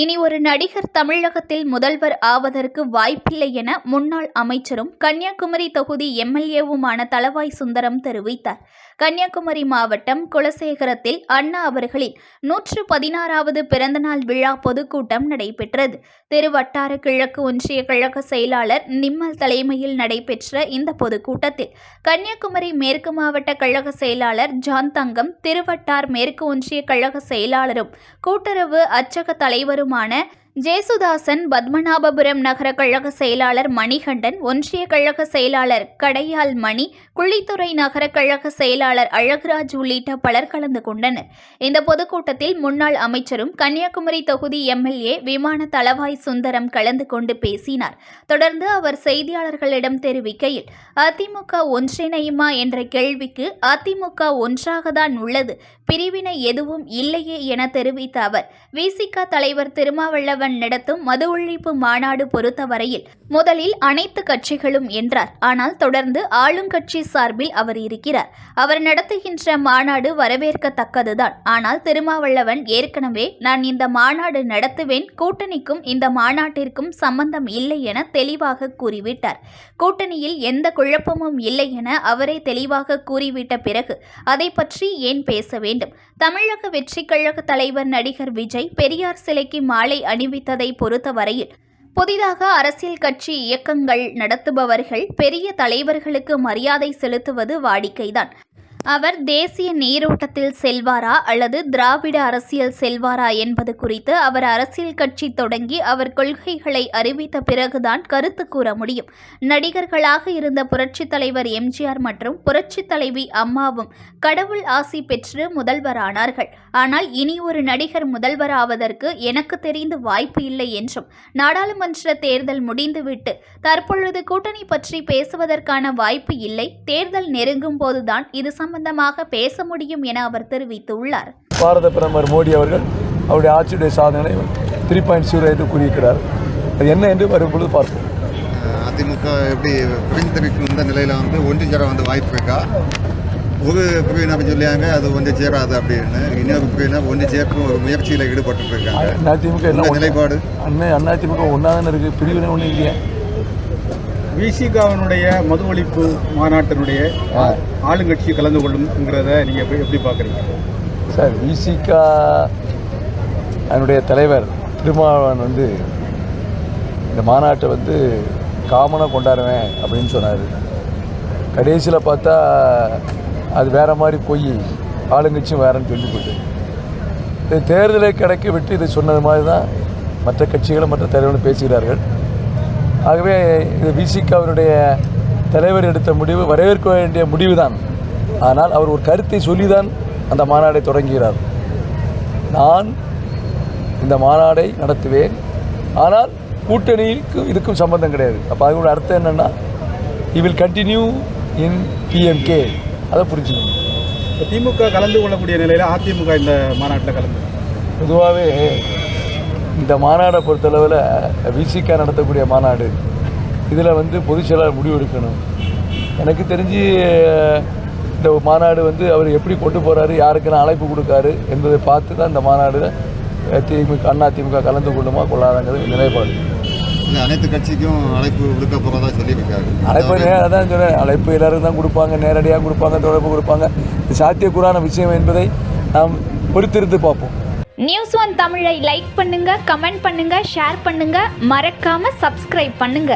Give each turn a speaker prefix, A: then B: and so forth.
A: இனி ஒரு நடிகர் தமிழகத்தில் முதல்வர் ஆவதற்கு வாய்ப்பில்லை என முன்னாள் அமைச்சரும் கன்னியாகுமரி தொகுதி எம்எல்ஏவுமான தளவாய் சுந்தரம் தெரிவித்தார். கன்னியாகுமரி மாவட்டம் குலசேகரத்தில் அண்ணா அவர்களின் 116வது பிறந்தநாள் விழா பொதுக்கூட்டம் நடைபெற்றது. திருவட்டார கிழக்கு ஒன்றிய கழக செயலாளர் நிம்மல் தலைமையில் நடைபெற்ற இந்த பொதுக்கூட்டத்தில் கன்னியாகுமரி மேற்கு மாவட்ட கழக செயலாளர் ஜான் தங்கம், திருவட்டார் மேற்கு ஒன்றிய கழக செயலாளரும் கூட்டுறவு அச்சக தலைவருமான ஜேசுதாசன், பத்மநாபபுரம் நகர கழக செயலாளர் மணிகண்டன், ஒன்றிய கழக செயலாளர் கடையால் மணி, குழித்துறை நகர கழக செயலாளர் அழகுராஜ் உள்ளிட்ட பலர் கலந்து கொண்டனர். இந்த பொதுக்கூட்டத்தில் முன்னாள் அமைச்சரும் கன்னியாகுமரி தொகுதி எம்எல்ஏ விமான தளவாய் சுந்தரம் கலந்து கொண்டு பேசினார். தொடர்ந்து அவர் செய்தியாளர்களிடம் தெரிவிக்கையில், அதிமுக ஒன்றிணையுமா என்ற கேள்விக்கு அதிமுக ஒன்றாகத்தான் உள்ளது, பிரிவினை எதுவும் இல்லையே என தெரிவித்த அவர், விசிக தலைவர் திருமாவளவன் நடத்தும் மது ஒழிப்பு மாநாடு பொறுத்தவரையில் முதலில் அனைத்து கட்சிகளும் என்றார். ஆனால் தொடர்ந்து ஆளுங்கட்சி சார்பில் அவர் இருக்கிறார். அவர் நடத்துகின்ற மாநாடு வரவேற்கத்தக்கதுதான். ஆனால் திருமாவளவன் ஏற்கனவே நான் இந்த மாநாடு நடத்துவேன், கூட்டணிக்கும் இந்த மாநாட்டிற்கும் சம்பந்தம் இல்லை என தெளிவாக கூறிவிட்டார். கூட்டணியில் எந்த குழப்பமும் இல்லை என அவரே தெளிவாக கூறிவிட்ட பிறகு அதை பற்றி ஏன் பேச வேண்டும்? தமிழக வெற்றி கழக தலைவர் நடிகர் விஜய் பெரியார் சிலைக்கு மாலை அணிவித்ததை பொறுத்தவரையில் புதிதாக அரசியல் கட்சி இயக்கங்கள் நடத்துபவர்கள் பெரிய தலைவர்களுக்கு மரியாதை செலுத்துவது வாடிக்கைதான். அவர் தேசிய நீரோட்டத்தில் செல்வாரா அல்லது திராவிட அரசியல் செல்வாரா என்பது குறித்து அவர் அரசியல் கட்சி தொடங்கி அவர் கொள்கைகளை அறிவித்த பிறகுதான் கருத்து கூற முடியும். நடிகர்களாக இருந்த புரட்சித் தலைவர் எம்ஜிஆர் மற்றும் புரட்சித் தலைவி அம்மாவும் கடவுள் ஆசி பெற்று முதல்வரானார்கள். ஆனால் இனி ஒரு நடிகர் முதல்வராவதற்கு எனக்கு தெரிந்து வாய்ப்பு இல்லை என்றும், நாடாளுமன்ற தேர்தல் முடிந்துவிட்டு தற்பொழுது கூட்டணி பற்றி பேசுவதற்கான வாய்ப்பு இல்லை, தேர்தல் நெருங்கும் போதுதான் இது சம்பந்தமாக பேச முடியும் என அவர் தெரிவித்துள்ளார்.
B: பாரத பிரதமர் மோடி அவர்கள் அவருடைய ஆட்சியுடைய சாதனை 3.0 என்று கூறியிருக்கிறார். அது என்ன என்று வரும்பொழுது பார்ப்போம்.
C: அதிமுக எப்படி பிரிந்திருக்கும் இந்த நிலையில் ஒன்று சேர வாய்ப்பு இருக்கா? ஒரு பிரிவினர் சொல்லியாங்க அது ஒன்று சேராது அப்படின்னு, இன்னொரு பிரிவினர் ஒன்று சேர்க்கும் ஒரு முயற்சியில் ஈடுபட்டு இருக்காங்க.
B: அதிமுக நிலைப்பாடு அதிமுக ஒன்றாதான் இருக்குது, பிரிவினை ஒன்றும் இல்லையா?
D: விசிகாவினுடைய மது ஒழிப்பு மாநாட்டினுடைய ஆளுங்கட்சி கலந்து கொள்ளுங்கிறத நீங்கள் எப்படி பார்க்குறீங்க
B: சார்? விசிகா அதனுடைய தலைவர் திருமாவளவன் இந்த மாநாட்டை காமனாக கொண்டாடுவேன் அப்படின்னு சொன்னார். கடைசியில் பார்த்தா அது வேறு மாதிரி போய் ஆளுங்கட்சியும் வேறன்னு சொல்லி போட்டு இந்த தேர்தலை கிடைக்க விட்டு இதை சொன்னது மாதிரி தான் மற்ற கட்சிகளும் மற்ற தலைவர்களும் பேசுகிறார்கள். ஆகவே இது விசிக அவருடைய தலைவர் எடுத்த முடிவு வரவேற்க வேண்டிய முடிவு தான். ஆனால் அவர் ஒரு கருத்தை சொல்லிதான் அந்த மாநாடை தொடங்குகிறார். நான் இந்த மாநாடை நடத்துவேன், ஆனால் கூட்டணிக்கும் இதுக்கும் சம்பந்தம் கிடையாது. அப்போ அதோட அர்த்தம் என்னென்னா, he will continue in PMK. அதை புரிஞ்சுக்கணும்.
D: இப்போ திமுக கலந்து கொள்ளக்கூடிய நிலையில் அதிமுக இந்த மாநாட்டில் கலந்து
B: பொதுவாகவே இந்த மாநாடை பொறுத்தளவில் விசிக நடத்தக்கூடிய மாநாடு இதில் பொதுச் செயலாளர் முடிவு எடுக்கணும். எனக்கு தெரிஞ்சு இந்த மாநாடு அவர் எப்படி கொண்டு போகிறாரு, யாருக்கெல்லாம் அழைப்பு கொடுக்காரு என்பதை பார்த்து தான் இந்த மாநாடு அதிமுக கலந்து கொள்ளுமா கொள்ளாதாங்கிறது நிலைப்பாடு.
C: அனைத்து கட்சிக்கும் அழைப்பு கொடுக்க போகிறதா சொல்லியிருக்காரு.
B: அழைப்பு அதான் சொல்கிறேன், அழைப்பு எல்லாருக்கும் தான் கொடுப்பாங்க, நேரடியாக கொடுப்பாங்க, தொடர்பு கொடுப்பாங்க. இது சாத்தியக்கூறான விஷயம் என்பதை நாம் பொறுத்திருந்து பார்ப்போம்.
A: News1 தமிழை லைக் பண்ணுங்க, கமெண்ட் பண்ணுங்க, ஷேர் பண்ணுங்க, மறக்காம சப்ஸ்கிரைப் பண்ணுங்க.